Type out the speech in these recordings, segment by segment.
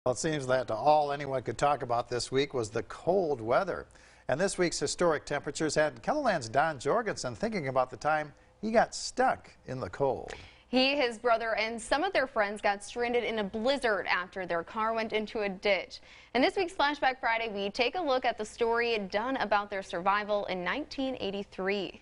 Well, it seems that all anyone could talk about this week was the cold weather. And this week's historic temperatures had Kelloland's Don Jorgensen thinking about the time he got stuck in the cold. He, his brother, and some of their friends got stranded in a blizzard after their car went into a ditch. In this week's Flashback Friday, we take a look at the story done about their survival in 1983.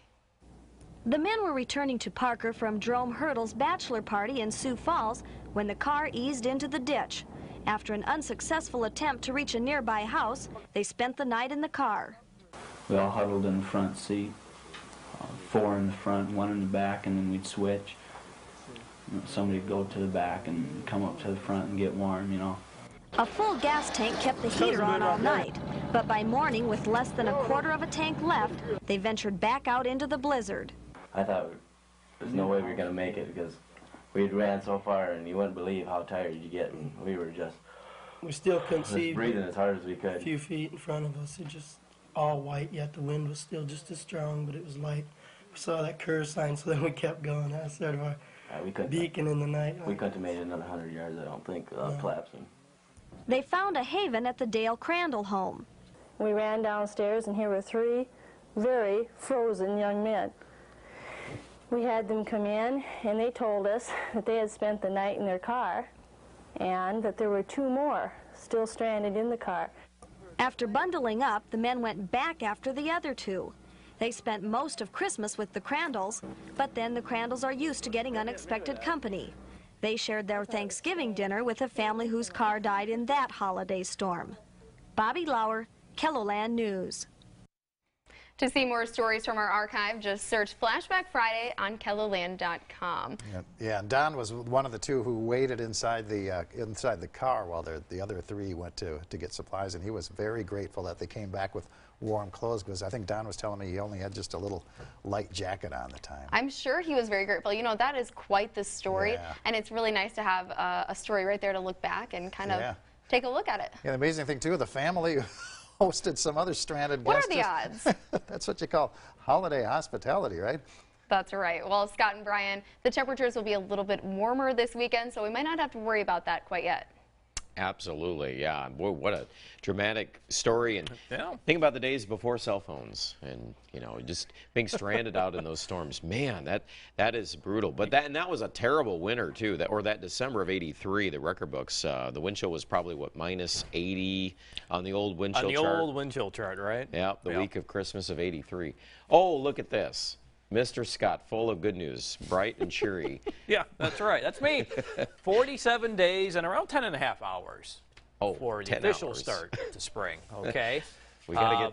The men were returning to Parker from Jerome Hurdle's bachelor party in Sioux Falls when the car eased into the ditch. After an unsuccessful attempt to reach a nearby house, they spent the night in the car. We all huddled in the front seat, 4 in the front, 1 in the back, and then we'd switch. Somebody would go to the back and come up to the front and get warm, you know. A full gas tank kept the heater on all night, but by morning, with less than a quarter of a tank left, they ventured back out into the blizzard. I thought there's no way we were going to make it because we had ran so far and you wouldn't believe how tired you get, and we were just still couldn't see breathing as hard as we could. A few feet in front of us, it just all white, yet the wind was still just as strong, but it was light. We saw that curve sign, so then we kept going. That's sort of our beacon in the night. We couldn't have made it another 100 yards, I don't think, without collapsing. They found a haven at the Dale Crandall home. We ran downstairs, and here were 3 very frozen young men. We had them come in, and they told us that they had spent the night in their car and that there were 2 more still stranded in the car. After bundling up, the men went back after the other 2. They spent most of Christmas with the Crandalls, but then the Crandalls are used to getting unexpected company. They shared their Thanksgiving dinner with a family whose car died in that holiday storm. Bobby Lauer, Kelloland News. To see more stories from our archive, just search Flashback Friday on Kelloland.com. Yeah, and Don was one of the 2 who waited inside the car while the other 3 went to get supplies, and he was very grateful that they came back with warm clothes, because I think Don was telling me he only had just a little light jacket on the time. I'm sure he was very grateful. You know, that is quite the story, and it's really nice to have a story right there to look back and kind of take a look at it. Yeah, the amazing thing, too, the family hosted some other stranded guests. What are the odds? That's what you call holiday hospitality, right? That's right. Well, Scott and Brian, the temperatures will be a little bit warmer this weekend, so we might not have to worry about that quite yet. Absolutely, yeah. Boy, what a dramatic story. And think about the days before cell phones and, you know, just being stranded out in those storms. Man, that is brutal. But that was a terrible winter, too. That December of '83, the record books, the wind chill was probably, what, minus 80 on the old wind chill chart? On the old wind chill chart, right? Yeah, the week of Christmas of '83. Oh, look at this. Mr. Scott, full of good news, bright and cheery. Yeah, that's right. That's me. 47 days and around 10 and a half hours for the official start to spring. Okay. We got to get